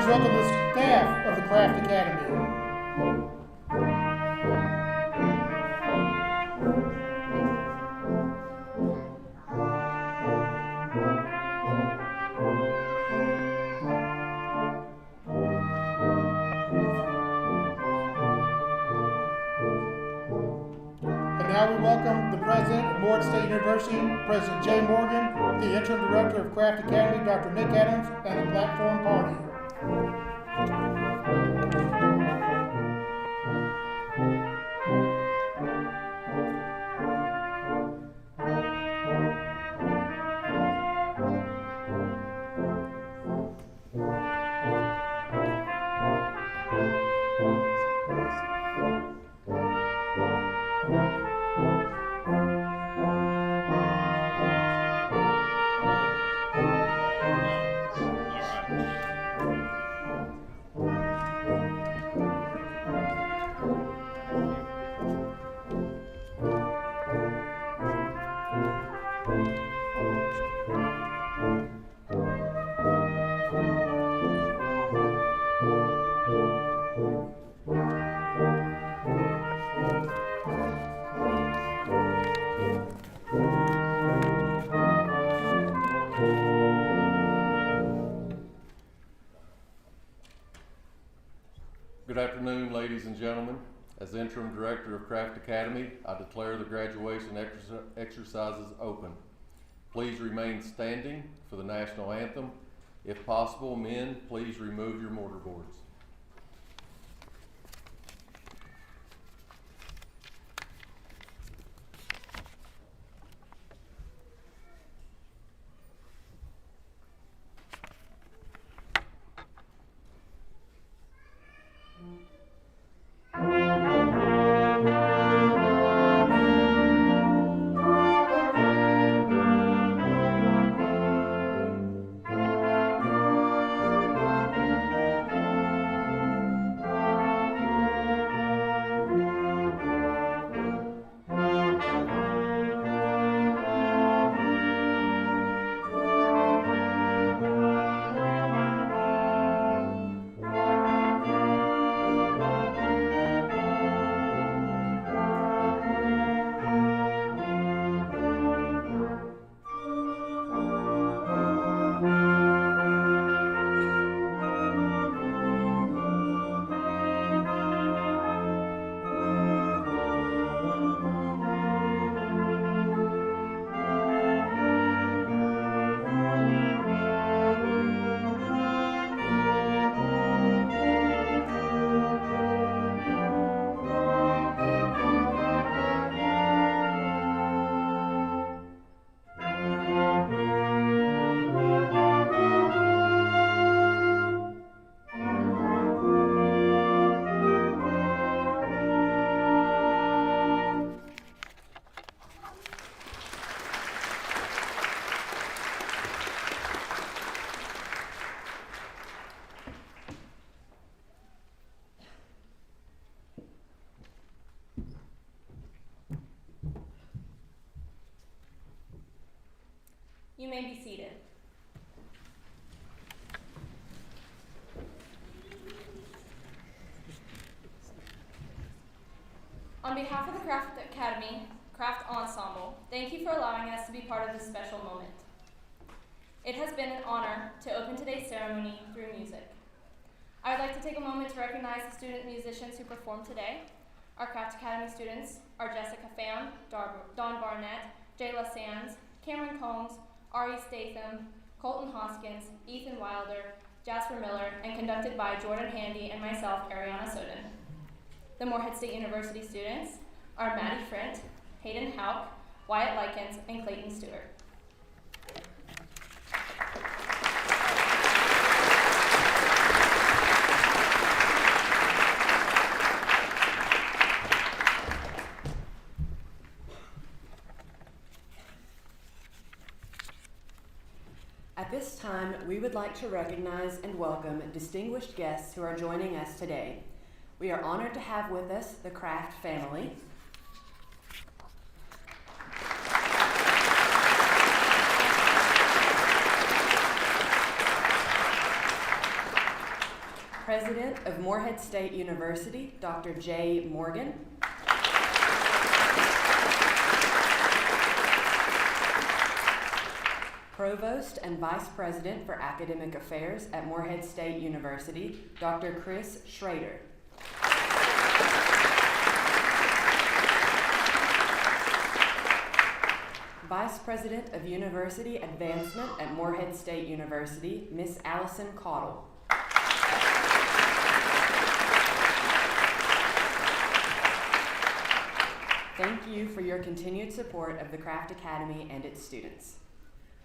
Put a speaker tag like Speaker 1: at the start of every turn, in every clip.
Speaker 1: welcome the staff of the Craft Academy. And now we welcome the president of Morehead State University, President Jay Morgan, the interim director of Craft Academy, Dr. Nick Adams, and the platform party.
Speaker 2: Good afternoon, ladies and gentlemen. As interim director of Craft Academy, I declare the graduation exercises open. Please remain standing for the national anthem. If possible, men, please remove your mortarboards.
Speaker 3: You may be seated. On behalf of the Craft Academy Craft Ensemble, thank you for allowing us to be part of this special moment. It has been an honor to open today's ceremony through music. I would like to take a moment to recognize the student musicians who performed today. Our Craft Academy students are Jessica Pham, Dawn Barnett, Jayla Sands, Cameron Combs, Ari Statham, Colton Hoskins, Ethan Wilder, Jasper Miller, and conducted by Jordan Handy and myself, Ariana Soden. The Morehead State University students are Maddie Frint, Hayden Hauk, Wyatt Likens, and Clayton Stewart.
Speaker 4: At this time, we would like to recognize and welcome distinguished guests who are joining us today. We are honored to have with us the Craft family. President of Morehead State University, Dr. Jay Morgan. Provost and Vice President for Academic Affairs at Morehead State University, Dr. Chris Schrader. Vice President of University Advancement at Morehead State University, Miss Allison Caudle. Thank you for your continued support of the Craft Academy and its students.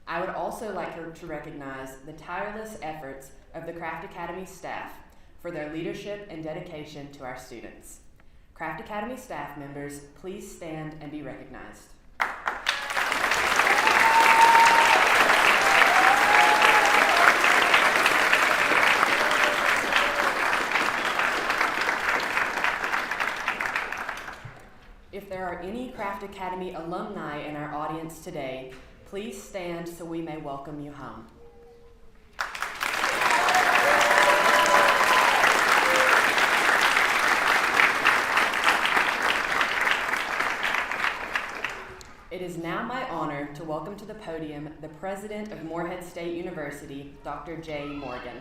Speaker 4: I would also like to recognize the tireless efforts of the Craft Academy staff for their leadership and dedication to our students. Craft Academy staff members, please stand and be recognized. If there are any Craft Academy alumni in our audience today, please stand so we may welcome you home. It is now my honor to welcome to the podium the President of Morehead State University, Dr. Jay Morgan.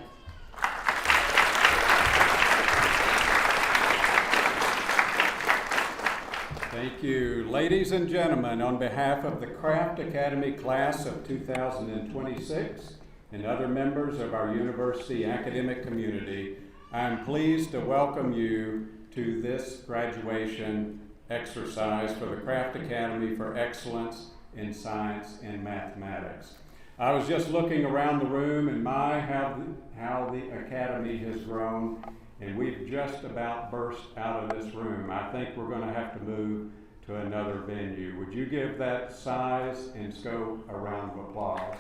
Speaker 5: Thank you. Ladies and gentlemen, on behalf of the Craft Academy class of 2026 and other members of our university academic community, I am pleased to welcome you to this graduation exercise for the Craft Academy for Excellence in Science and Mathematics. I was just looking around the room and how the Academy has grown, and we've just about burst out of this room. I think we're going to have to move to another venue. Would you give that size and scope a round of applause?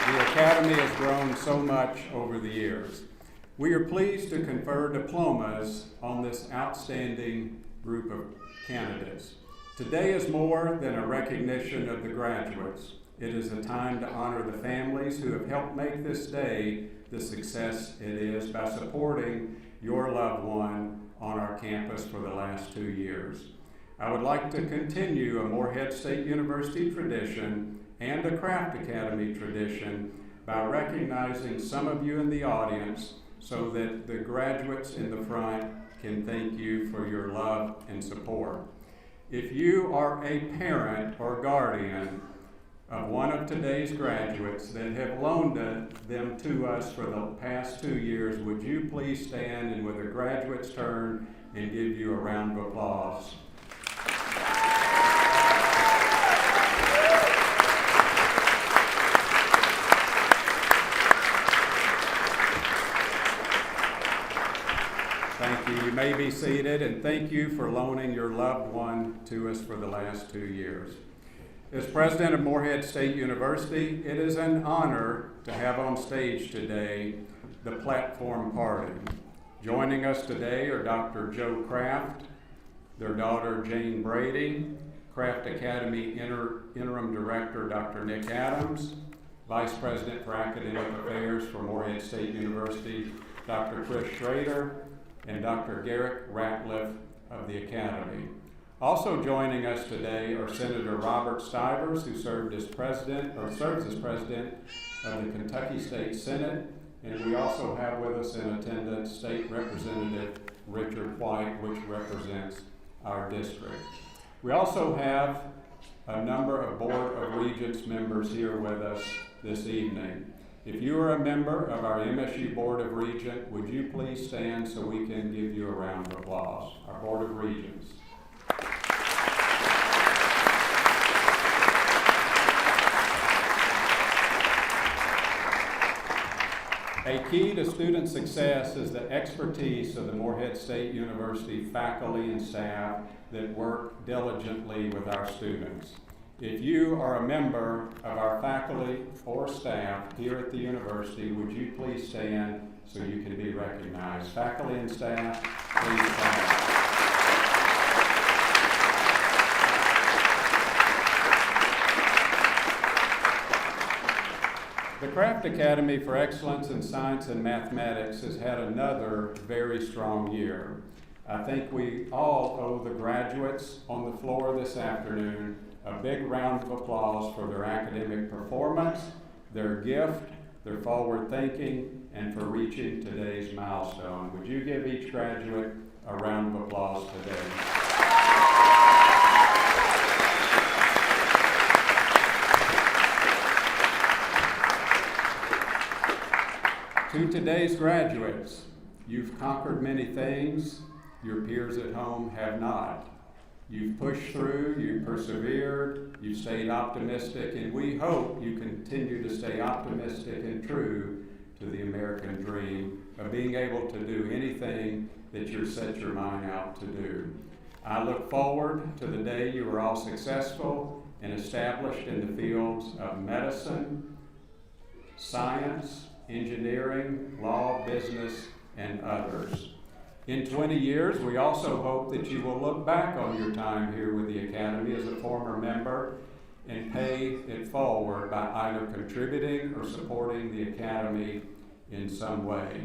Speaker 5: The Academy has grown so much over the years. We are pleased to confer diplomas on this outstanding group of candidates. Today is more than a recognition of the graduates. It is a time to honor the families who have helped make this day the success it is by supporting your loved one on our campus for the last 2 years. I would like to continue a Morehead State University tradition and a Craft Academy tradition by recognizing some of you in the audience so that the graduates in the front can thank you for your love and support. If you are a parent or guardian of one of today's graduates that have loaned them to us for the past 2 years, would you please stand and with the graduate's turn and give you a round of applause. Thank you. You may be seated, and thank you for loaning your loved one to us for the last 2 years. As president of Morehead State University, it is an honor to have on stage today the platform party. Joining us today are Dr. Joe Craft, their daughter Jane Brady, Craft Academy Interim Director Dr. Nick Adams, Vice President for Academic Affairs for Morehead State University, Dr. Chris Schrader, and Dr. Garrett Ratliff of the Academy. Also joining us today are Senator Robert Stivers, who serves as president of the Kentucky State Senate, and we also have with us in attendance State Representative Richard White, which represents our district. We also have a number of Board of Regents members here with us this evening. If you are a member of our MSU Board of Regents, would you please stand so we can give you a round of applause? Our Board of Regents. A key to student success is the expertise of the Morehead State University faculty and staff that work diligently with our students. If you are a member of our faculty or staff here at the university, would you please stand so you can be recognized? Faculty and staff, please stand. Craft Academy for Excellence in Science and Mathematics has had another very strong year. I think we all owe the graduates on the floor this afternoon a big round of applause for their academic performance, their gift, their forward thinking, and for reaching today's milestone. Would you give each graduate a round of applause today? To today's graduates, you've conquered many things your peers at home have not. You've pushed through, you've persevered, you've stayed optimistic, and we hope you continue to stay optimistic and true to the American dream of being able to do anything that you set your mind out to do. I look forward to the day you are all successful and established in the fields of medicine, science, engineering, law, business, and others. In 20 years, we also hope that you will look back on your time here with the Academy as a former member and pay it forward by either contributing or supporting the Academy in some way.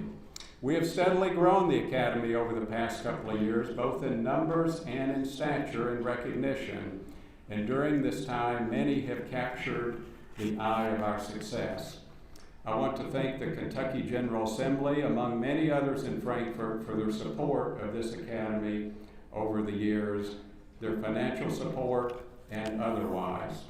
Speaker 5: We have steadily grown the Academy over the past couple of years, both in numbers and in stature and recognition. And during this time, many have captured the eye of our success. I want to thank the Kentucky General Assembly, among many others in Frankfort, for their support of this Academy over the years, their financial support and otherwise.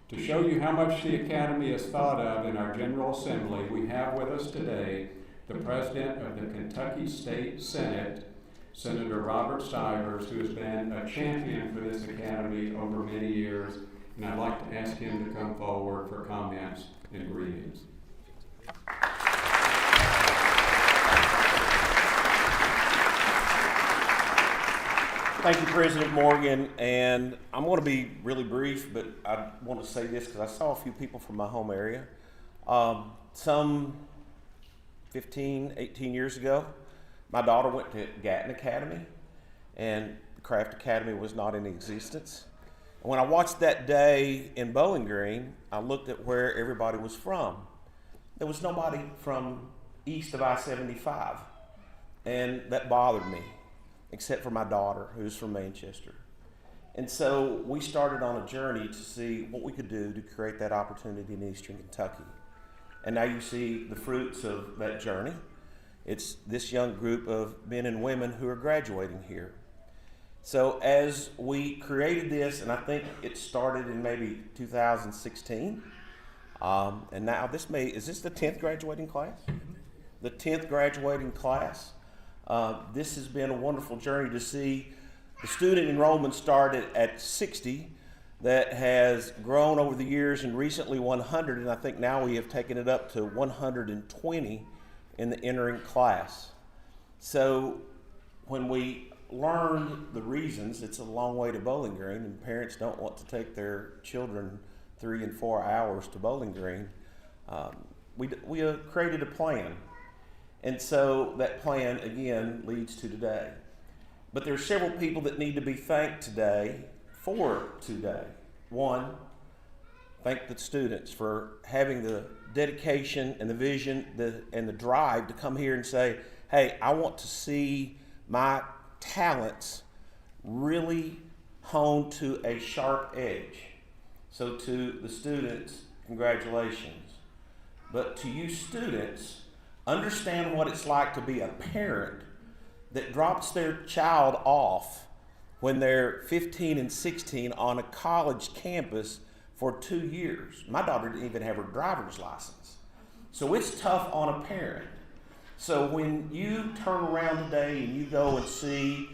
Speaker 5: To show you how much the Academy is thought of in our General Assembly, we have with us today the President of the Kentucky State Senate, Senator Robert Stivers, who has been a champion for this Academy over many years, and I'd like to ask him to come forward for comments and greetings.
Speaker 6: Thank you, President Morgan, and I'm going to be really brief, but I want to say this because I saw a few people from my home area. Some 15, 18 years ago, my daughter went to Gatton Academy, and the Craft Academy was not in existence. And when I watched that day in Bowling Green, I looked at where everybody was from. There was nobody from east of I-75, and that bothered me, except for my daughter, who's from Manchester. And so we started on a journey to see what we could do to create that opportunity in Eastern Kentucky. And now you see the fruits of that journey. It's this young group of men and women who are graduating here. So as we created this, and I think it started in maybe 2016, and now is this the 10th graduating class? The 10th graduating class. This has been a wonderful journey to see the student enrollment started at 60 that has grown over the years and recently 100, and I think now we have taken it up to 120 in the entering class. So when we learned the reasons, it's a long way to Bowling Green and parents don't want to take their children 3 and 4 hours to Bowling Green, we created a plan. And so that plan, again, leads to today. But there are several people that need to be thanked today for today. One, thank the students for having the dedication and the vision and the drive to come here and say, hey, I want to see my talents really honed to a sharp edge. So to the students, congratulations. But to you students, understand what it's like to be a parent that drops their child off when they're 15 and 16 on a college campus for 2 years. My daughter didn't even have her driver's license. So it's tough on a parent. So when you turn around today and you go and see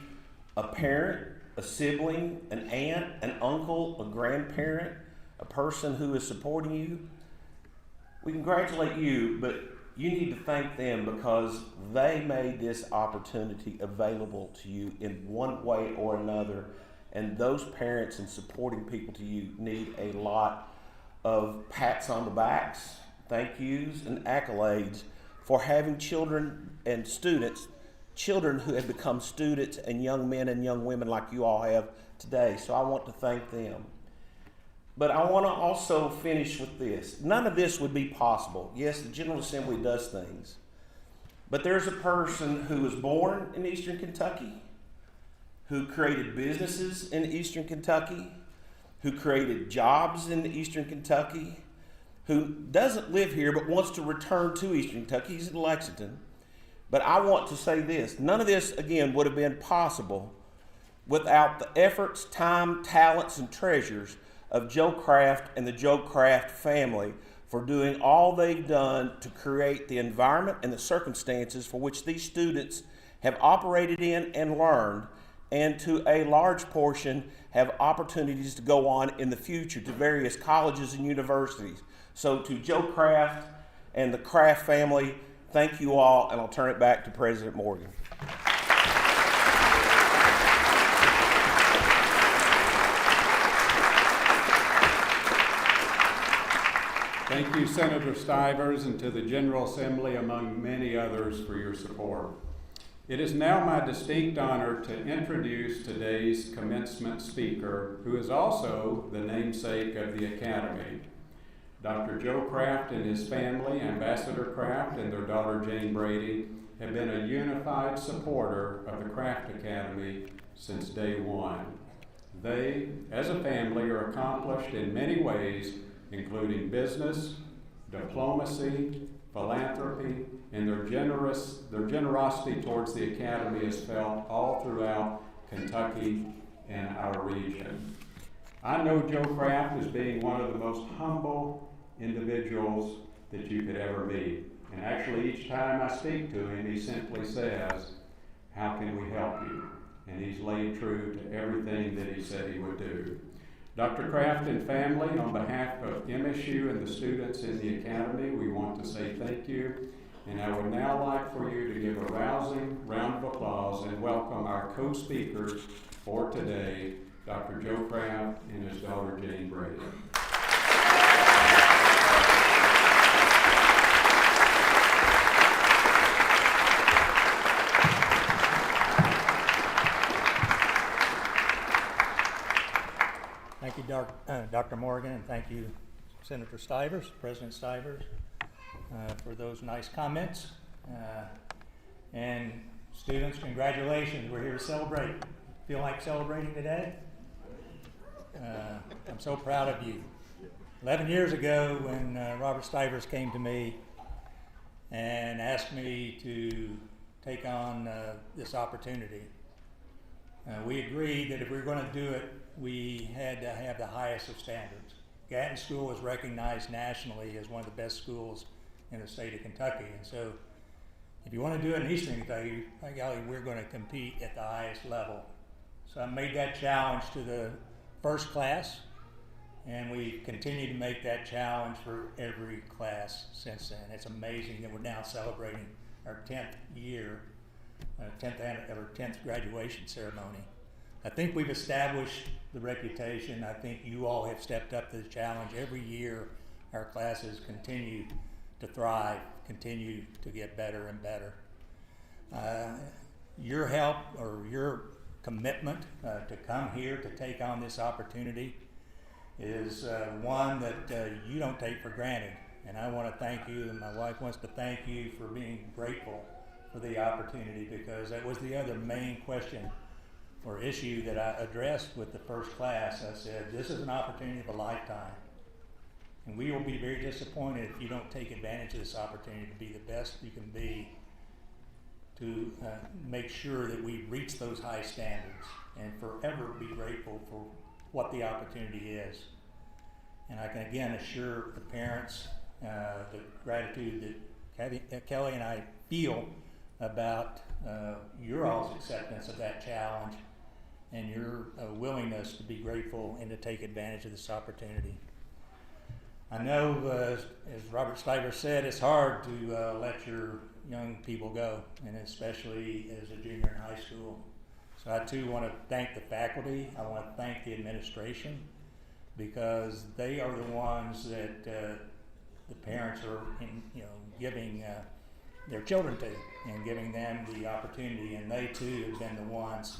Speaker 6: a parent, a sibling, an aunt, an uncle, a grandparent, a person who is supporting you, we congratulate you, but you need to thank them because they made this opportunity available to you in one way or another. And those parents and supporting people to you need a lot of pats on the backs, thank yous, and accolades for having children and students, children who have become students and young men and young women like you all have today. So I want to thank them. But I want to also finish with this. None of this would be possible. Yes, the General Assembly does things. But there's a person who was born in Eastern Kentucky, who created businesses in Eastern Kentucky, who created jobs in Eastern Kentucky, who doesn't live here but wants to return to Eastern Kentucky. He's in Lexington. But I want to say this. None of this, again, would have been possible without the efforts, time, talents, and treasures of Joe Craft and the Joe Craft family for doing all they've done to create the environment and the circumstances for which these students have operated in and learned, and to a large portion have opportunities to go on in the future to various colleges and universities. So to Joe Craft and the Craft family, thank you all, and I'll turn it back to President Morgan.
Speaker 5: Thank you, Senator Stivers, and to the General Assembly, among many others, for your support. It is now my distinct honor to introduce today's commencement speaker, who is also the namesake of the Academy. Dr. Joe Craft and his family, Ambassador Craft and their daughter Jane Brady, have been a unified supporter of the Craft Academy since day one. They, as a family, are accomplished in many ways, including business, diplomacy, philanthropy, and their generosity towards the Academy is felt all throughout Kentucky and our region. I know Joe Craft as being one of the most humble individuals that you could ever meet. And actually, each time I speak to him, he simply says, "How can we help you?" And he's laid true to everything that he said he would do. Dr. Craft and family, on behalf of MSU and the students in the Academy, we want to say thank you. And I would now like for you to give a rousing round of applause and welcome our co-speakers for today, Dr. Joe Craft and his daughter Jane Brady.
Speaker 7: Thank you, Dr. Morgan, and thank you, Senator Stivers, President Stivers, for those nice comments. And students, congratulations. We're here to celebrate. Feel like celebrating today? I'm so proud of you. 11 years ago, when Robert Stivers came to me and asked me to take on this opportunity, we agreed that if we were going to do it, we had to have the highest of standards. Gatton School is recognized nationally as one of the best schools in the state of Kentucky. And so if you want to do it in Eastern Kentucky, by golly, we're going to compete at the highest level. So I made that challenge to the first class, and we continue to make that challenge for every class since then. It's amazing that we're now celebrating our 10th year, 10th graduation ceremony. I think we've established the reputation. I think you all have stepped up to the challenge. Every year, our classes continue to thrive, continue to get better and better. Your help or your commitment to come here to take on this opportunity is one that you don't take for granted. And I want to thank you, and my wife wants to thank you for being grateful for the opportunity, because that was the other main question or issue that I addressed with the first class. I said, this is an opportunity of a lifetime. And we will be very disappointed if you don't take advantage of this opportunity to be the best you can be, to make sure that we reach those high standards and forever be grateful for what the opportunity is. And I can again assure the parents the gratitude that Kelly and I feel about your all's acceptance of that challenge and your willingness to be grateful and to take advantage of this opportunity. I know, as Robert Stivers said, it's hard to let your young people go, and especially as a junior in high school. So I too want to thank the faculty. I want to thank the administration, because they are the ones that the parents are giving their children to, and giving them the opportunity, and they too have been the ones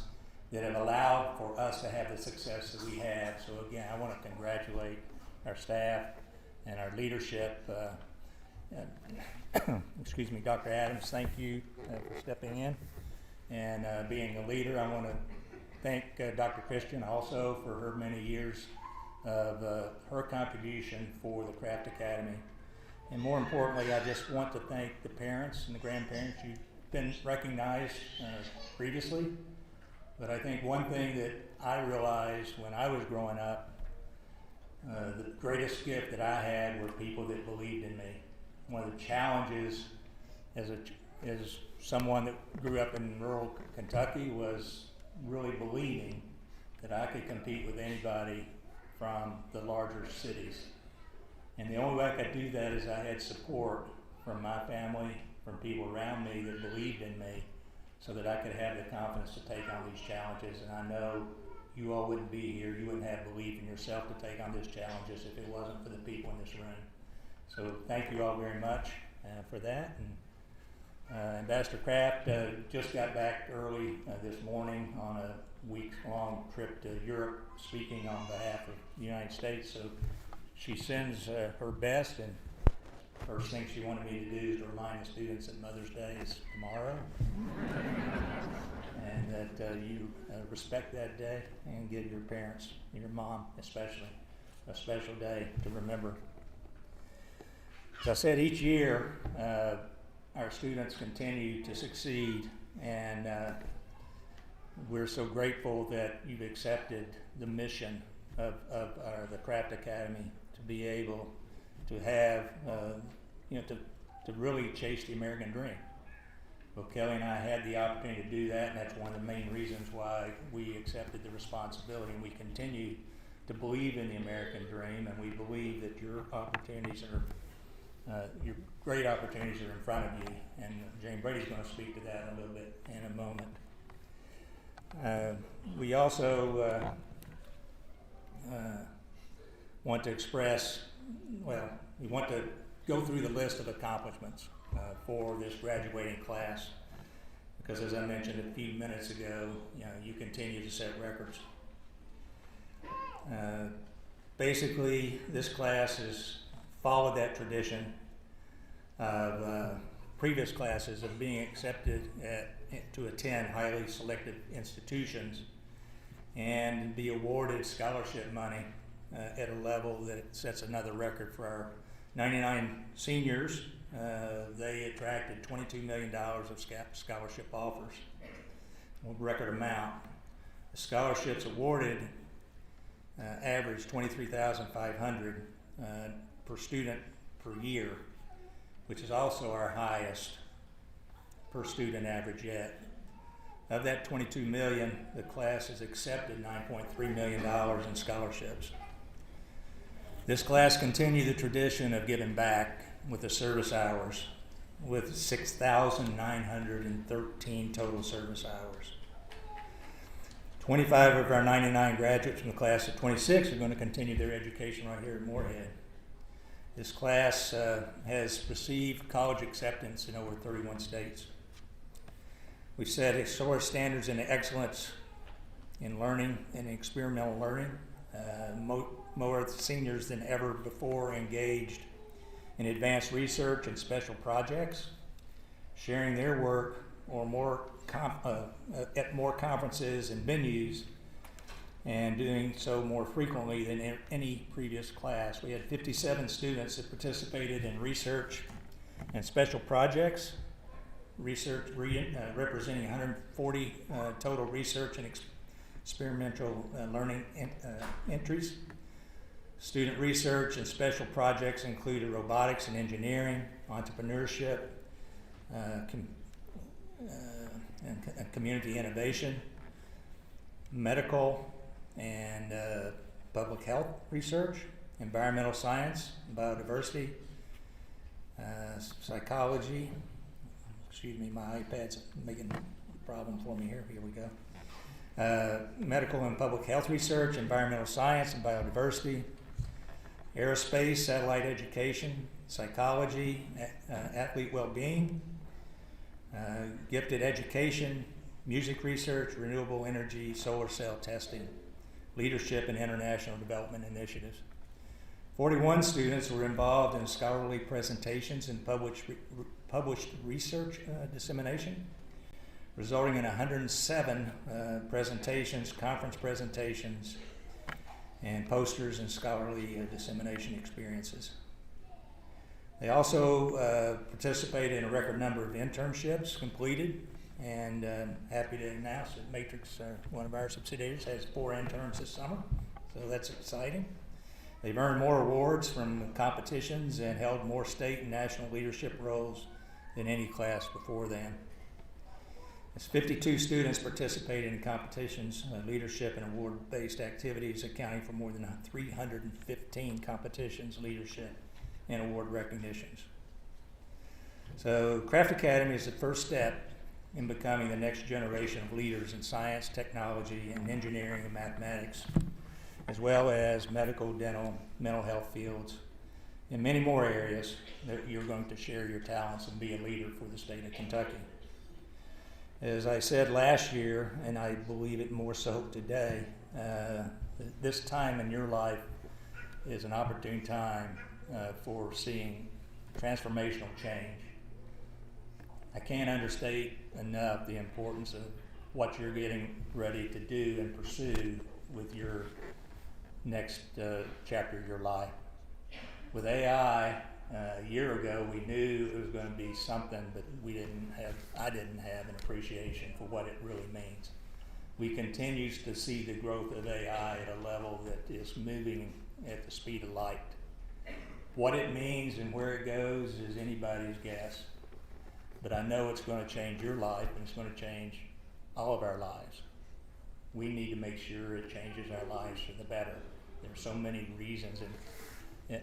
Speaker 7: that have allowed for us to have the success that we have. So again, I want to congratulate our staff and our leadership. Excuse me, Dr. Adams, thank you for stepping in and being a leader. I want to thank Dr. Christian also for her many years of her contribution for the Craft Academy. And more importantly, I just want to thank the parents and the grandparents. You've been recognized previously, but I think one thing that I realized when I was growing up, the greatest gift that I had were people that believed in me. One of the challenges as someone that grew up in rural Kentucky was really believing that I could compete with anybody from the larger cities. And the only way I could do that is I had support from my family, from people around me that believed in me, so that I could have the confidence to take on these challenges. And I know you all wouldn't be here, you wouldn't have belief in yourself to take on these challenges if it wasn't for the people in this room. So thank you all very much for that. And Ambassador Kraft just got back early this morning on a week-long trip to Europe, speaking on behalf of the United States. So she sends her best, and first thing she wanted me to do is to remind the students that Mother's Day is tomorrow, and that you respect that day and give your parents, your mom especially, a special day to remember. As I said, each year our students continue to succeed, and we're so grateful that you've accepted the mission of the Craft Academy to be able to have, to really chase the American dream. Well, Kelly and I had the opportunity to do that, and that's one of the main reasons why we accepted the responsibility, and we continue to believe in the American dream, and we believe that your opportunities are your great opportunities are in front of you, and Jane Brady's going to speak to that a little bit in a moment. We also want to express, we want to go through the list of accomplishments for this graduating class, because as I mentioned a few minutes ago, you continue to set records. Basically, this class has followed that tradition of previous classes of being accepted to attend highly selective institutions and be awarded scholarship money at a level that sets another record for our 99 seniors. They attracted $22 million of scholarship offers, a record amount. The scholarships awarded averaged $23,500 per student per year, which is also our highest per student average yet. Of that $22 million, the class has accepted $9.3 million in scholarships. This class continued the tradition of giving back with the service hours, with 6,913 total service hours. 25 of our 99 graduates from the class of 26 are going to continue their education right here at Morehead. This class has received college acceptance in over 31 states. We've set historic standards in excellence in learning and experimental learning. More seniors than ever before engaged in advanced research and special projects, sharing their work or at more conferences and venues, and doing so more frequently than any previous class. We had 57 students that participated in research and special projects, representing 140 total research and experimental learning entries. Student research and special projects included robotics and engineering, entrepreneurship, and community innovation, medical and public health research, environmental science, biodiversity, psychology. Excuse me, my iPad's making a problem for me here. Here we go. Medical and public health research, environmental science and biodiversity, aerospace, satellite education, psychology, athlete well-being, gifted education, music research, renewable energy, solar cell testing, leadership and international development initiatives. 41 students were involved in scholarly presentations and published research dissemination, resulting in 107 presentations, conference presentations, and posters and scholarly dissemination experiences. They also participated in a record number of internships completed, and happy to announce that Matrix, one of our subsidiaries, has 4 interns this summer, so that's exciting. They've earned more awards from competitions and held more state and national leadership roles than any class before them. As 52 students participated in competitions, leadership and award-based activities, accounting for more than 315 competitions, leadership, and award recognitions. So Craft Academy is the first step in becoming the next generation of leaders in science, technology, and engineering and mathematics, as well as medical, dental, mental health fields, and many more areas that you're going to share your talents and be a leader for the state of Kentucky. As I said last year, and I believe it more so today, this time in your life is an opportune time for seeing transformational change. I can't understate enough the importance of what you're getting ready to do and pursue with your next chapter of your life. With AI, a year ago, we knew it was going to be something, but I didn't have an appreciation for what it really means. We continue to see the growth of AI at a level that is moving at the speed of light. What it means and where it goes is anybody's guess. But I know it's going to change your life, and it's going to change all of our lives. We need to make sure it changes our lives for the better. There are so many reasons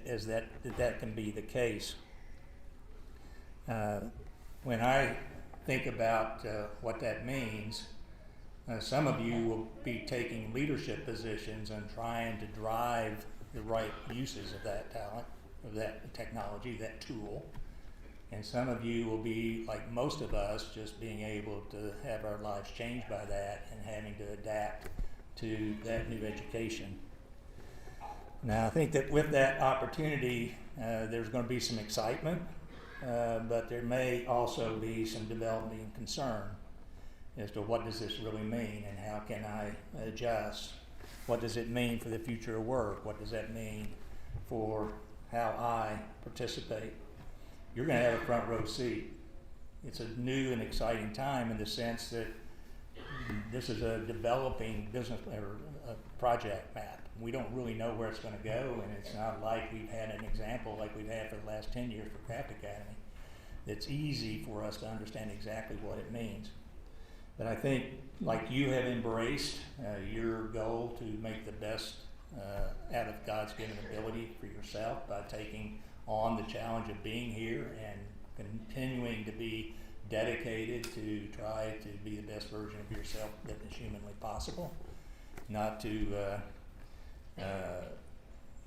Speaker 7: as that can be the case. When I think about what that means, some of you will be taking leadership positions and trying to drive the right uses of that talent, of that technology, that tool. And some of you will be, like most of us, just being able to have our lives changed by that and having to adapt to that new education. Now, I think that with that opportunity, there's going to be some excitement, but there may also be some developing concern as to what does this really mean and how can I adjust? What does it mean for the future of work? What does that mean for how I participate? You're going to have a front row seat. It's a new and exciting time in the sense that this is a developing business or a project map. We don't really know where it's going to go, and it's not like we've had an example like we've had for the last 10 years for Craft Academy. It's easy for us to understand exactly what it means. But I think, like you have embraced your goal to make the best out of God's given ability for yourself by taking on the challenge of being here and continuing to be dedicated to try to be the best version of yourself that is humanly possible. Not to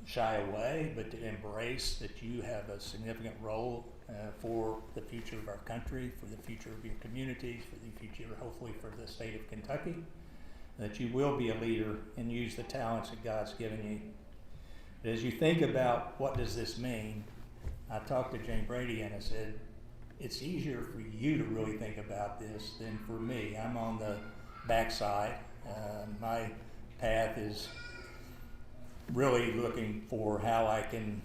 Speaker 7: shy away, but to embrace that you have a significant role for the future of our country, for the future of your communities, for the future, hopefully, for the state of Kentucky, that you will be a leader and use the talents that God's given you. But as you think about what does this mean, I talked to Jane Brady and I said, it's easier for you to really think about this than for me. I'm on the backside. My path is really looking for how I can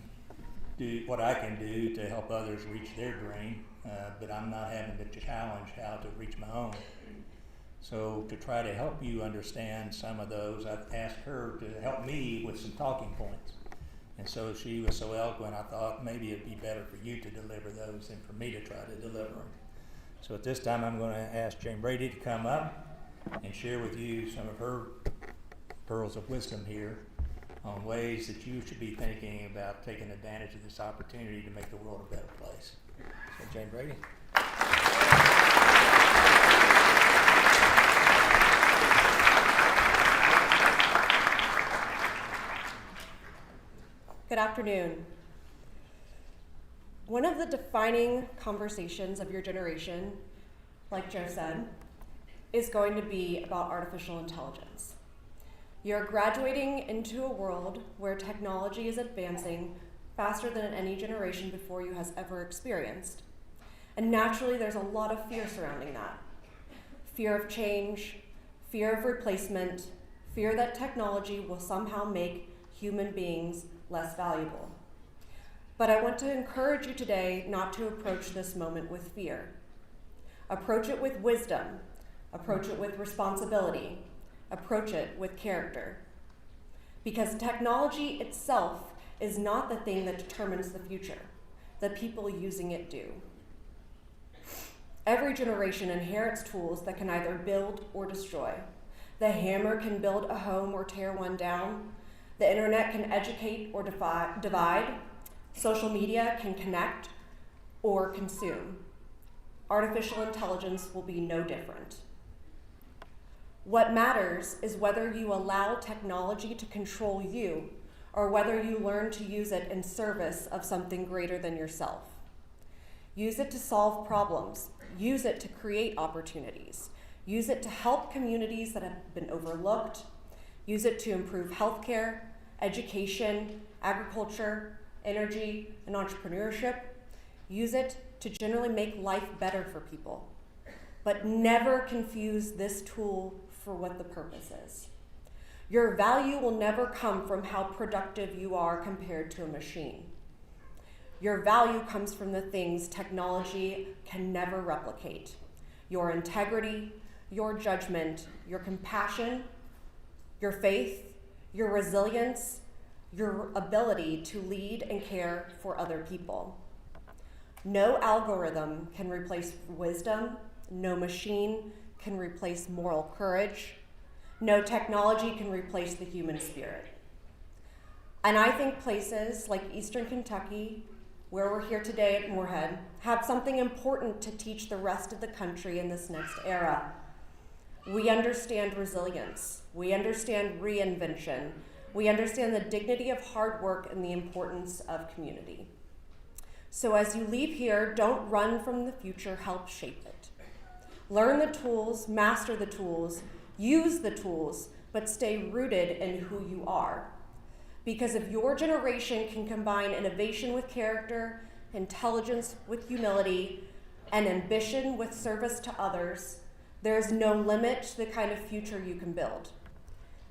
Speaker 7: do what I can do to help others reach their dream, but I'm not having to challenge how to reach my own. So to try to help you understand some of those, I've asked her to help me with some talking points. And so she was so eloquent, I thought maybe it'd be better for you to deliver those than for me to try to deliver them. So at this time, I'm going to ask Jane Brady to come up and share with you some of her pearls of wisdom here on ways that you should be thinking about taking advantage of this opportunity to make the world a better place. So Jane Brady.
Speaker 8: Good afternoon. One of the defining conversations of your generation, like Joe said, is going to be about artificial intelligence. You're graduating into a world where technology is advancing faster than any generation before you has ever experienced. And naturally, there's a lot of fear surrounding that. Fear of change, fear of replacement, fear that technology will somehow make human beings less valuable. But I want to encourage you today not to approach this moment with fear. Approach it with wisdom. Approach it with responsibility. Approach it with character. Because technology itself is not the thing that determines the future. The people using it do. Every generation inherits tools that can either build or destroy. The hammer can build a home or tear one down. The internet can educate or divide. Social media can connect or consume. Artificial intelligence will be no different. What matters is whether you allow technology to control you or whether you learn to use it in service of something greater than yourself. Use it to solve problems. Use it to create opportunities. Use it to help communities that have been overlooked. Use it to improve healthcare, education, agriculture, energy, and entrepreneurship. Use it to generally make life better for people. But never confuse this tool for what the purpose is. Your value will never come from how productive you are compared to a machine. Your value comes from the things technology can never replicate. Your integrity, your judgment, your compassion, your faith, your resilience, your ability to lead and care for other people. No algorithm can replace wisdom. No machine can replace moral courage. No technology can replace the human spirit. And I think places like Eastern Kentucky, where we're here today at Moorhead, have something important to teach the rest of the country in this next era. We understand resilience. We understand reinvention. We understand the dignity of hard work and the importance of community. So as you leave here, don't run from the future, help shape it. Learn the tools, master the tools, use the tools, but stay rooted in who you are. Because if your generation can combine innovation with character, intelligence with humility, and ambition with service to others, there's no limit to the kind of future you can build.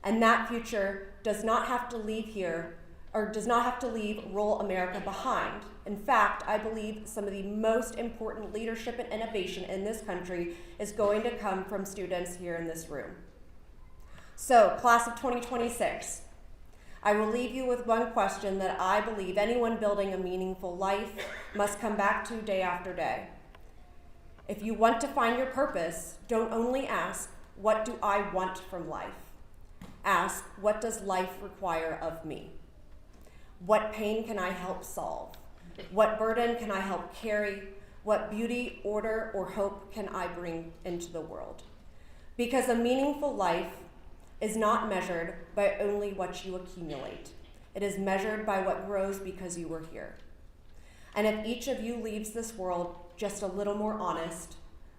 Speaker 8: And that future does not have to leave here, or does not have to leave rural America behind. In fact, I believe some of the most important leadership and innovation in this country is going to come from students here in this room. So, class of 2026, I will leave you with one question that I believe anyone building a meaningful life must come back to day after day. If you want to find your purpose, don't only ask, what do I want from life? Ask, what does life require of me? What pain can I help solve? What burden can I help carry? What beauty, order, or hope can I bring into the world? Because a meaningful life is not measured by only what you accumulate. It is measured by what grows because you were here. And if each of you leaves this world just a little more honest,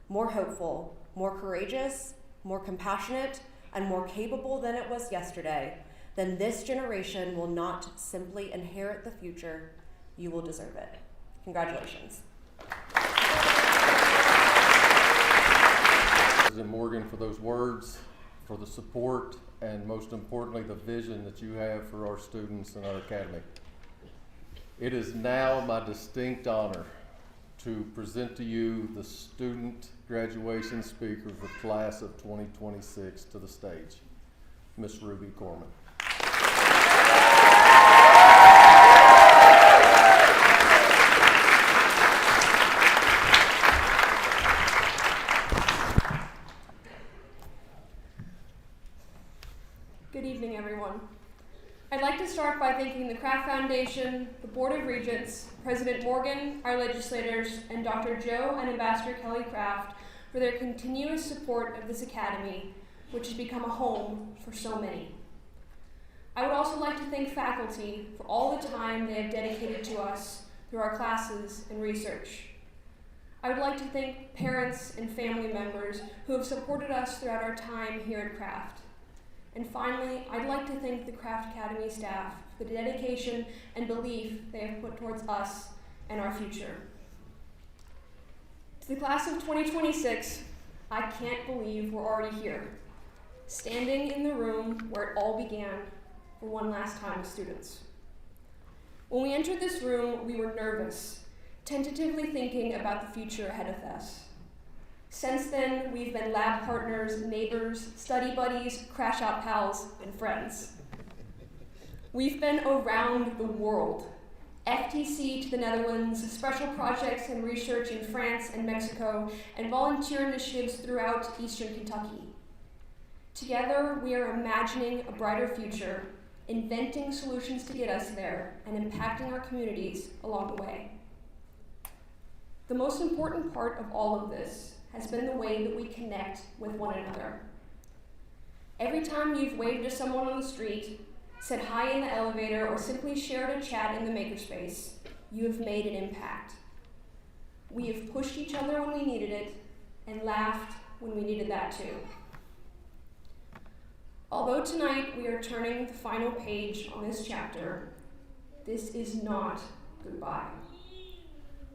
Speaker 8: more hopeful, more courageous, more compassionate, and more capable than it was yesterday, then this generation will not simply inherit the future, you will deserve it. Congratulations.
Speaker 2: President Morgan, for those words, for the support, and most importantly, the vision that you have for our students and our academy. It is now my distinct honor to present to you the student graduation speaker for class of 2026 to the stage, Miss Ruby Corman.
Speaker 9: Good evening, everyone. I'd like to start by thanking the Kraft Foundation, the Board of Regents, President Morgan, our legislators, and Dr. Joe and Ambassador Kelly Kraft for their continuous support of this academy, which has become a home for so many. I would also like to thank faculty for all the time they have dedicated to us through our classes and research. I would like to thank parents and family members who have supported us throughout our time here at Craft. And finally, I'd like to thank the Craft Academy staff for the dedication and belief they have put towards us and our future. To the class of 2026, I can't believe we're already here, standing in the room where it all began for one last time as students. When we entered this room, we were nervous, tentatively thinking about the future ahead of us. Since then, we've been lab partners, neighbors, study buddies, crash out pals, and friends. We've been around the world, FTC to the Netherlands, special projects and research in France and Mexico, and volunteer initiatives throughout Eastern Kentucky. Together, we are imagining a brighter future, inventing solutions to get us there, and impacting our communities along the way. The most important part of all of this has been the way that we connect with one another. Every time you've waved to someone on the street, said hi in the elevator, or simply shared a chat in the makerspace, you have made an impact. We have pushed each other when we needed it, and laughed when we needed that too. Although tonight we are turning the final page on this chapter, this is not goodbye.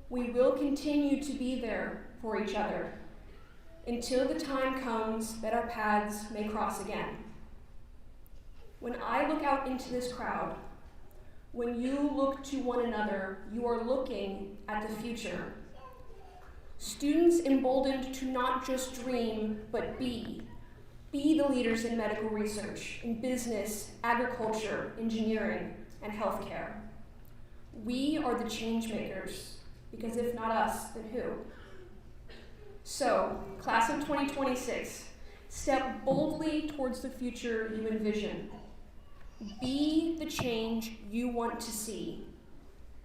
Speaker 9: We will continue to be there for each other until the time comes that our paths may cross again. When I look out into this crowd, when you look to one another, you are looking at the future. Students emboldened to not just dream, but be. Be the leaders in medical research, in business, agriculture, engineering, and healthcare. We are the change makers, because if not us, then who? So, class of 2026, step boldly towards the future you envision. Be the change you want to see,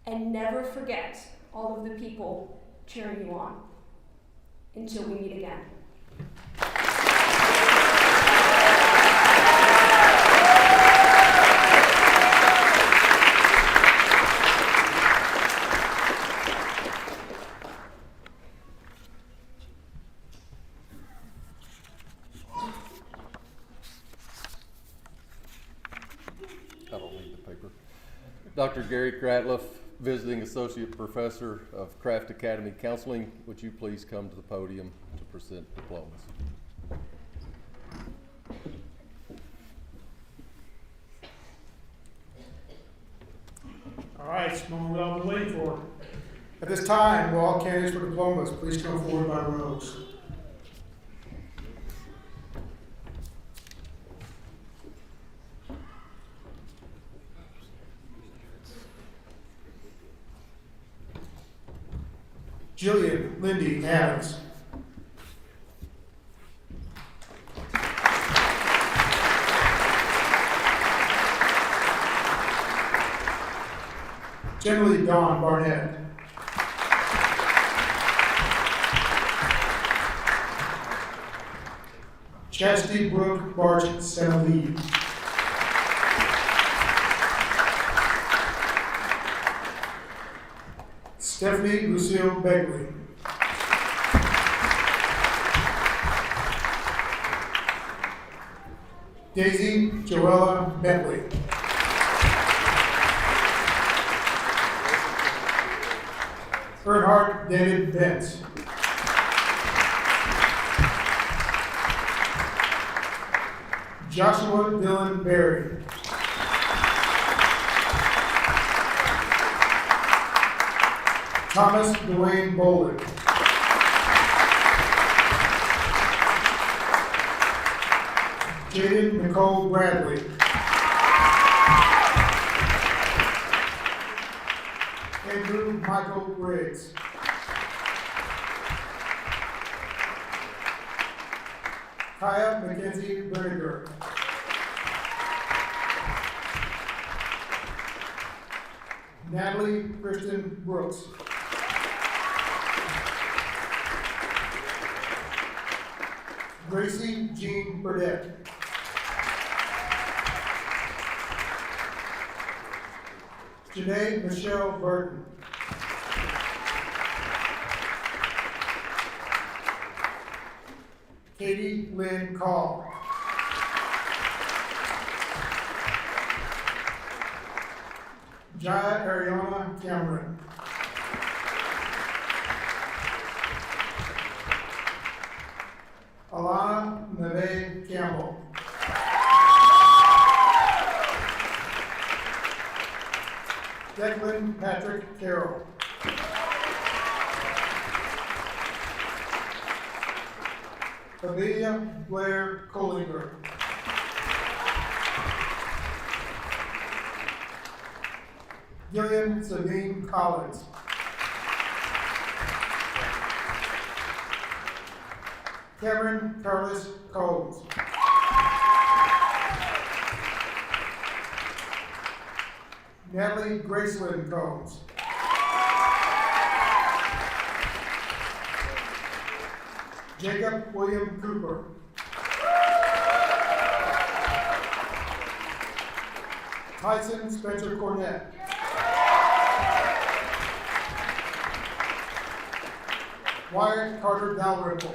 Speaker 9: and never forget all of the people cheering you on. Until we meet again.
Speaker 2: I don't need the paper. Dr. Gary Kratliff, Visiting Associate Professor of Craft Academy Counseling, would you please come to the podium to present diplomas?
Speaker 1: All right, it's the moment we've all been waiting for. At this time, will all candidates for diplomas please come forward by rows. Jillian Lindy Adams. Generally Dawn Barnett. Chastity Brooke Barch Senali. Stephanie Lucille Begley. Daisy Joella Bentley. Bernhard David Bentz. Joshua Dylan Berry. Thomas Dwayne Bolden. Jaden Nicole Bradley. Andrew Michael Briggs. Kaya Mackenzie Berger. Natalie Kristen Brooks. Gracie Jean Burdette. Janae Michelle Burton. Katie Lynn Call. Jaya Ariana Cameron. Alana Neve Campbell. Declan Patrick Carroll. Amelia Blair Collinger. Gillian Sabine Collins. Cameron Carlos Coles. Natalie Gracelyn Combs. Jacob William Cooper. Tyson Spencer Cornett. Wyatt Carter Dalrymple.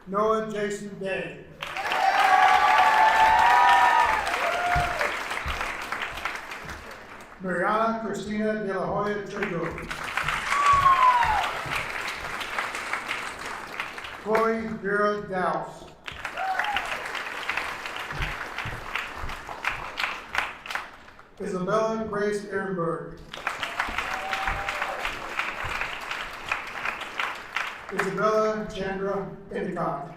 Speaker 1: Noah Jason Day. Mariana Christina De La Hoya Trigo. Chloe Vera Douse. Isabella Grace Ehrenberg. Isabella Chandra Endicott.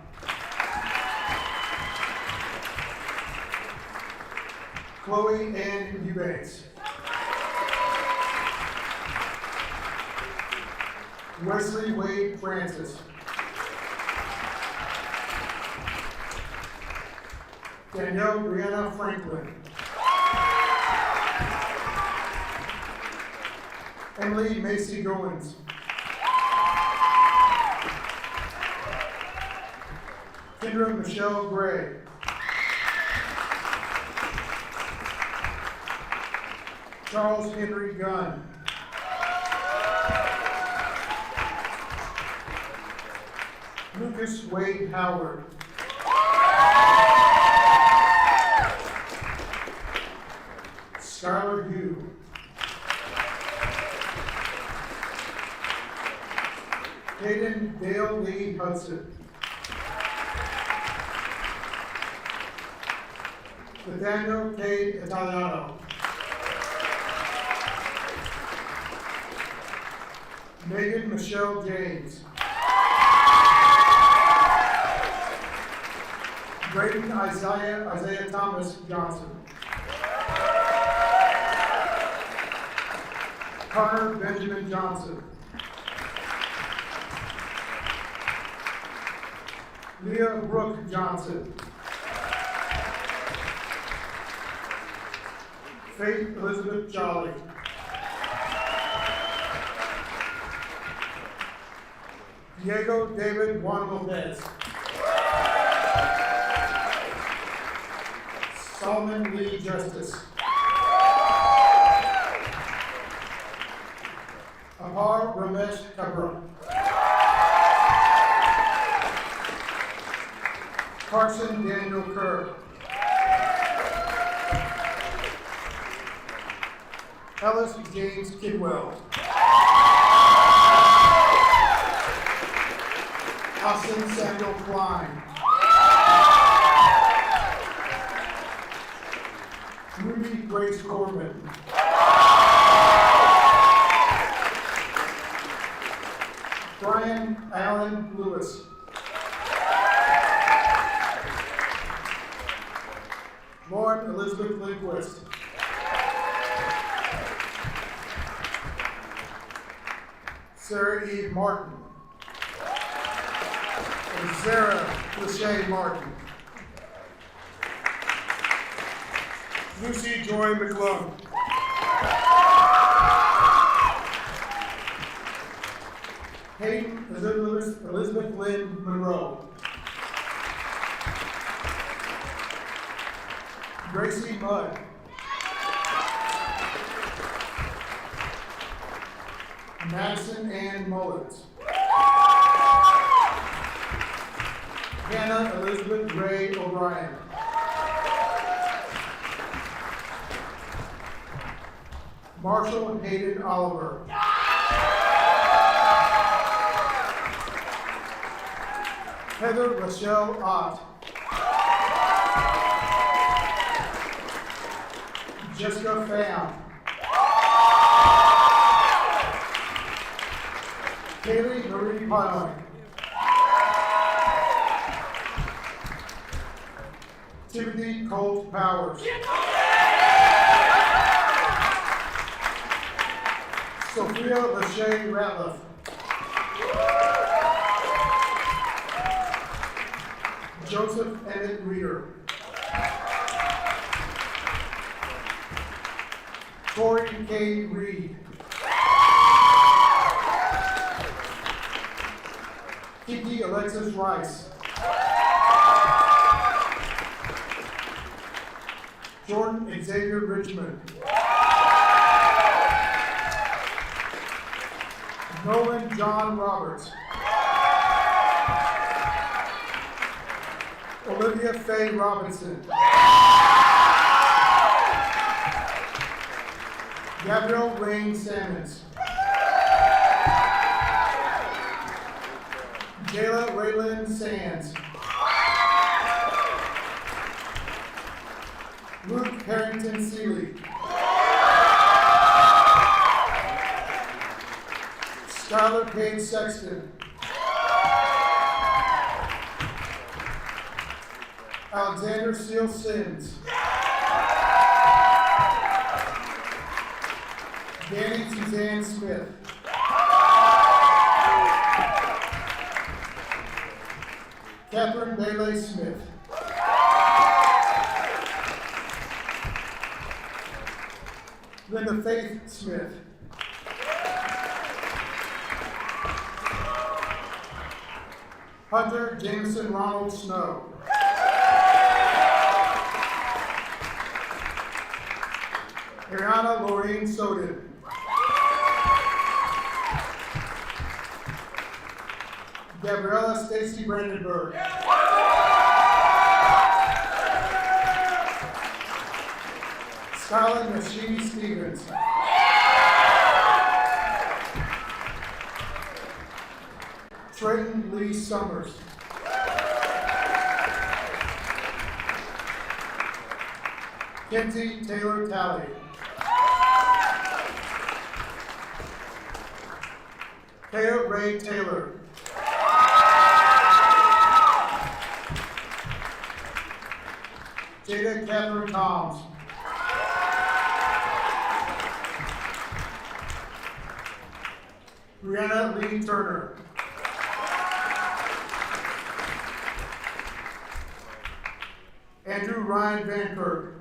Speaker 1: Chloe Ann Eubanks. Wesley Wade Francis. Danielle Brianna Franklin. Emily Macy Goins. Kendra Michelle Gray. Charles Henry Gunn. Lucas Wade Howard. Skylar Hugh. Hayden Dale Lee Hudson. Nathaniel K. Italiano. Megan Michelle James. Braden Isaiah Thomas Johnson. Connor Benjamin Johnson. Leah Brooke Johnson. Faith Elizabeth Jolly. Diego David Juan Lopez. Solomon Lee Justice. Apar Ramesh Kabra. Carson Daniel Kerr. Ellis James Kidwell. Austin Samuel Klein. Ruby Grace Corbin. Brian Allen Lewis. Lauren Elizabeth Lindquist. Sarah Eve Martin. And Sarah Lachey Martin. Lucy Joy McClung. Hayden Elizabeth Lynn Monroe. Gracie Mudd. Madison Ann Mullins. Hannah Elizabeth Ray O'Brien. Marshall Hayden Oliver. Heather Rochelle Ott. Jessica Pham. Kaylee Marie Piling. Timothy Colt Powers. Sophia Lachey Ratliff. Joseph Emmett Reeder. Tori K. Reed. Kiki Alexis Rice. Jordan Xavier Richmond. Nolan John Roberts. Olivia Faye Robinson. Gabrielle Rain Sammons. Jayla Raylan Sands. Luke Harrington Seeley. Skylar Page Sexton. Alexander Seal Sims. Danny Suzanne Smith. Catherine Bailey Smith. Linda Faith Smith. Hunter Jameson Ronald Snow. Ariana Lorraine Soden. Gabriella Stacy Brandenburg. Skylar Nashini Stevens. Trenton Lee Summers. Kenzie Taylor Talley. Kaya Ray Taylor. Jada Catherine Toms. Brianna Lee Turner. Andrew Ryan Van Kirk.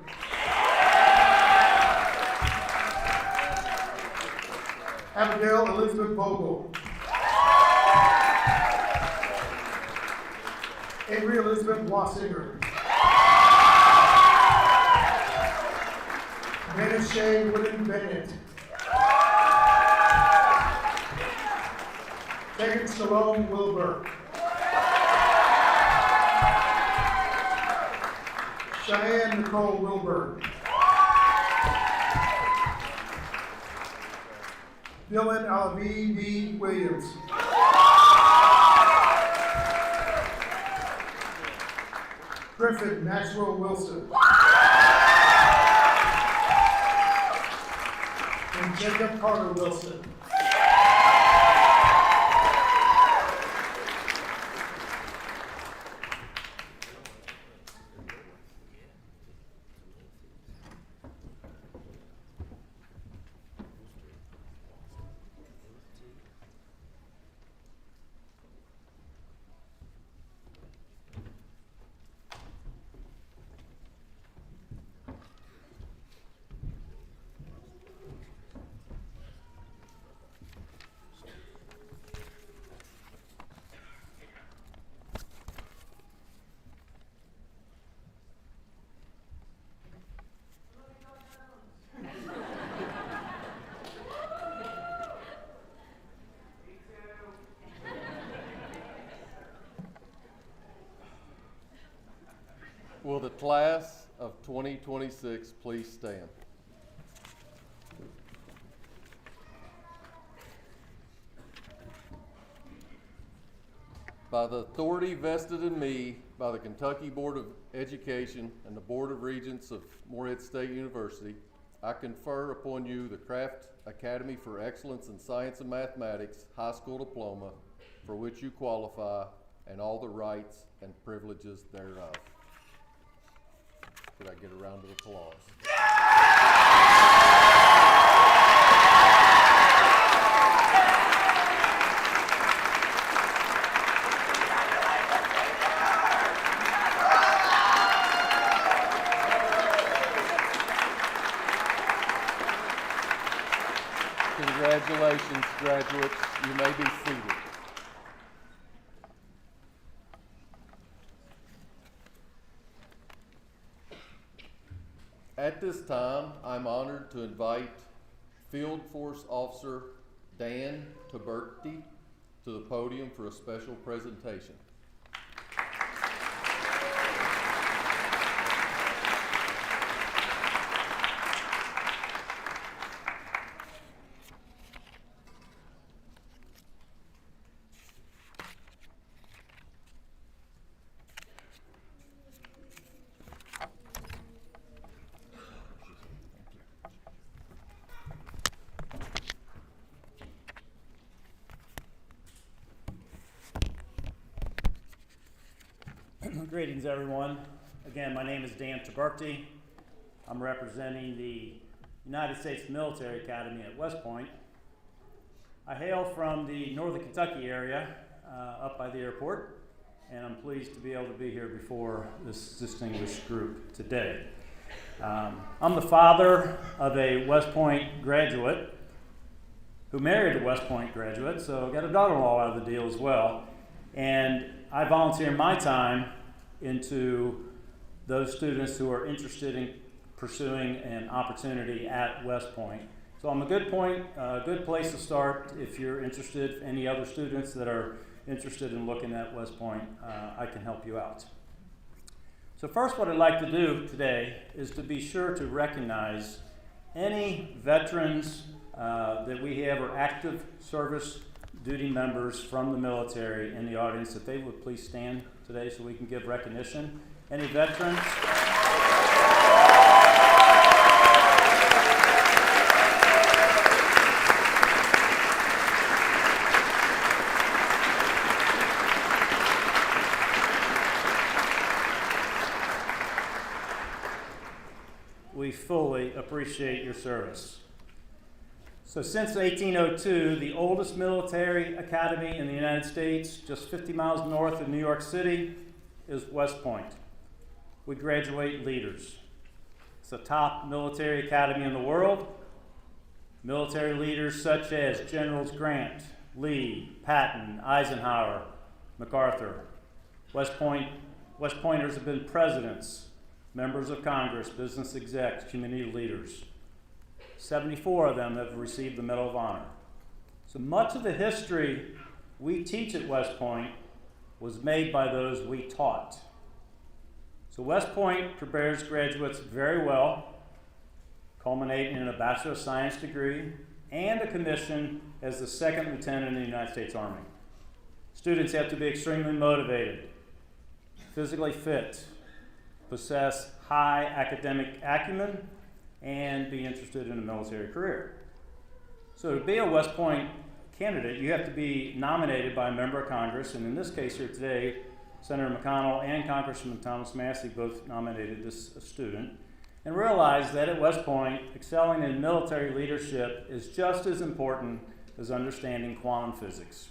Speaker 1: Abigail Elizabeth Vogel. Avery Elizabeth Wassinger. Amanda Shea Wooden Bennett. Megan Shalom Wilbur. Cheyenne Nicole Wilbur. Dylan Alavi B. Williams. Griffin Maxwell Wilson. And Jacob Carter Wilson.
Speaker 2: class of 2026 please stand? By the authority vested in me by the Kentucky Board of Education and the Board of Regents of Morehead State University, I confer upon you the Craft Academy for Excellence in Science and Mathematics High School Diploma, for which you qualify, and all the rights and privileges thereof. Could I get a round of applause? Congratulations, graduates. You may be seated. At this time, I'm honored to invite Field Force Officer Dan Taberti to the podium for a special presentation.
Speaker 10: Greetings, everyone. Again, my name is Dan Taberti. I'm representing the United States Military Academy at West Point. I hail from the Northern Kentucky area, up by the airport, and I'm pleased to be able to be here before this distinguished group today. I'm the father of a West Point graduate who married a West Point graduate, so I got a daughter-in-law out of the deal as well. And I volunteer my time into those students who are interested in pursuing an opportunity at West Point. So I'm a good place to start if you're interested. Any other students that are interested in looking at West Point, I can help you out. So first, what I'd like to do today is to be sure to recognize any veterans that we have or active service duty members from the military in the audience, if they would please stand today so we can give recognition. Any veterans? We fully appreciate your service. So since 1802, the oldest military academy in the United States, just 50 miles north of New York City, is West Point. We graduate leaders. It's the top military academy in the world. Military leaders such as Generals Grant, Lee, Patton, Eisenhower, MacArthur. West Pointers have been presidents, members of Congress, business execs, community leaders. 74 of them have received the Medal of Honor. So much of the history we teach at West Point was made by those we taught. So West Point prepares graduates very well, culminating in a Bachelor of Science degree and a commission as the second lieutenant in the United States Army. Students have to be extremely motivated, physically fit, possess high academic acumen, and be interested in a military career. So to be a West Point candidate, you have to be nominated by a member of Congress, and in this case here today, Senator McConnell and Congressman Thomas Massie both nominated this student, and realize that at West Point, excelling in military leadership is just as important as understanding quantum physics.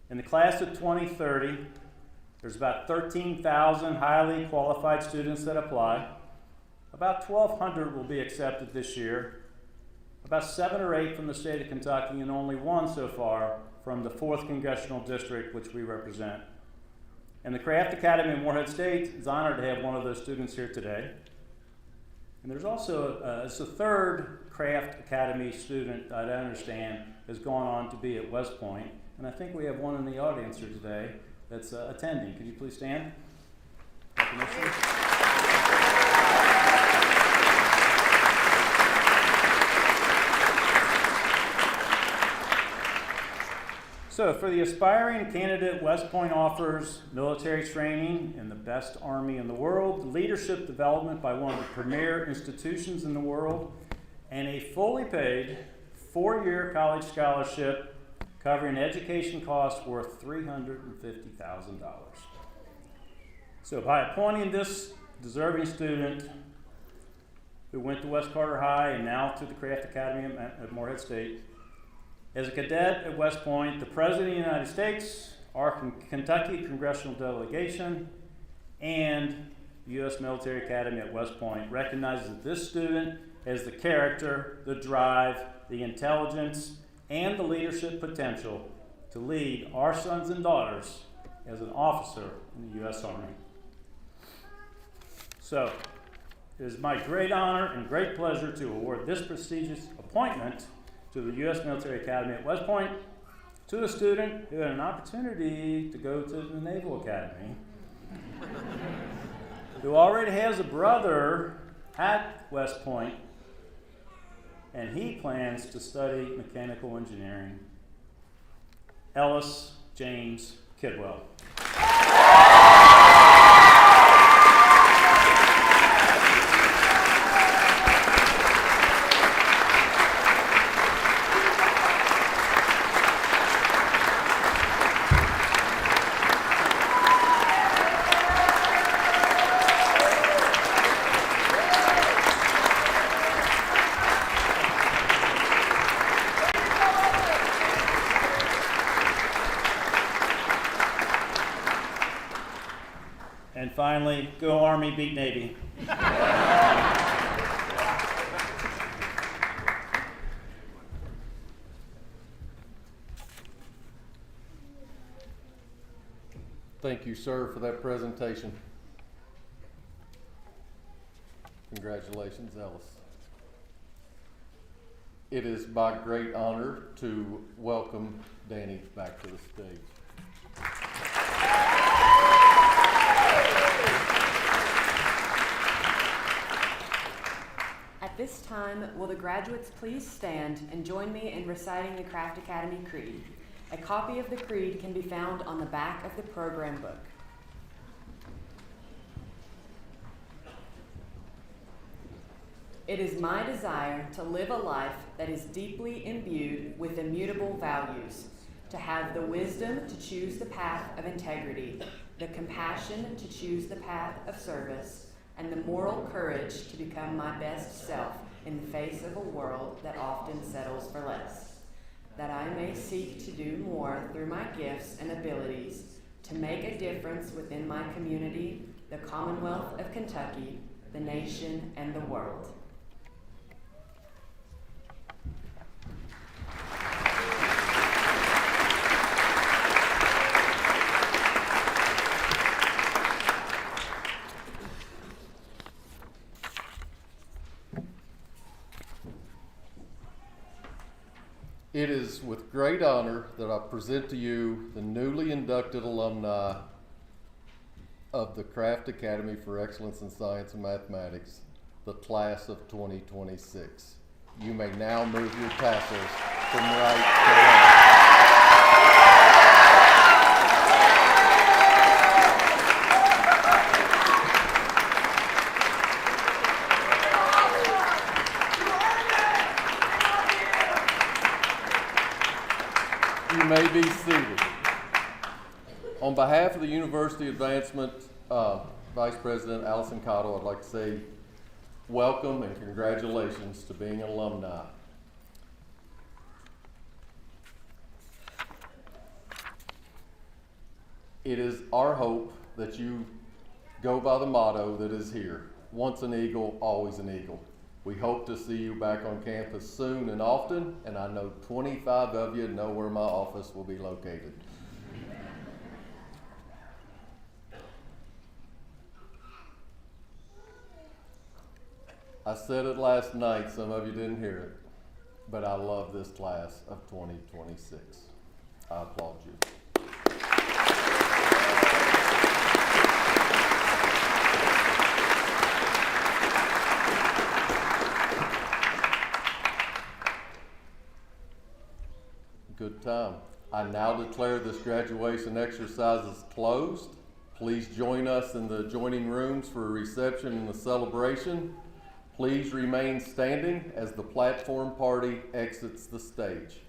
Speaker 10: In the class of 2030, there's about 13,000 highly qualified students that apply. About 1,200 will be accepted this year, about 7 or 8 from the state of Kentucky, and only 1 so far from the 4th Congressional District, which we represent. And the Craft Academy of Morehead State is honored to have one of those students here today. And there's also it's the 3rd Craft Academy student that I understand has gone on to be at West Point, and I think we have one in the audience here today that's attending. Could you please stand? recognition. So, for the aspiring candidate, West Point offers military training in the best army in the world, leadership development by one of the premier institutions in the world, and a fully paid 4-year college scholarship covering education costs worth $350,000. So, by appointing this deserving student who went to West Carter High and now to the Craft Academy at Morehead State, as a cadet at West Point, the President of the United States, our Kentucky Congressional Delegation, and the U.S. Military Academy at West Point recognizes that this student has the character, the drive, the intelligence, and the leadership potential to lead our sons and daughters as an officer in the U.S. Army. So, it is my great honor and great pleasure to award this prestigious appointment to the U.S. Military Academy at West Point to a student who had an opportunity to go to the Naval Academy, who already has a brother at West Point, and he plans to study mechanical engineering. Ellis James Kidwell. And finally, go Army, beat Navy.
Speaker 2: Thank you, sir, for that presentation. Congratulations, Ellis. It is my great honor to welcome Danny back to the stage.
Speaker 4: At this time, will the graduates please stand and join me in reciting the Craft Academy Creed? A copy of the Creed can be found on the back of the program book. It is my desire to live a life that is deeply imbued with immutable values, to have the wisdom to choose the path of integrity, the compassion to choose the path of service, and the moral courage to become my best self in the face of a world that often settles for less. That I may seek to do more through my gifts and abilities to make a difference within my community, the Commonwealth of Kentucky, the nation, and the world.
Speaker 2: It is with great honor that I present to you the newly inducted alumni of the Craft Academy for Excellence in Science and Mathematics, the class of 2026. You may now move your tassels from right to left. You may be seated. On behalf of the University Advancement Vice President Allison Cottle, I'd like to say welcome and congratulations to being an alumni. It is our hope that you go by the motto that is here: once an eagle, always an eagle. We hope to see you back on campus soon and often, and I know 25 of you know where my office will be located. I said it last night, some of you didn't hear it, but I love this class of 2026. I applaud you. good time. I now declare this graduation exercises closed. Please join us in the adjoining rooms for a reception and a celebration. Please remain standing as the platform party exits the stage.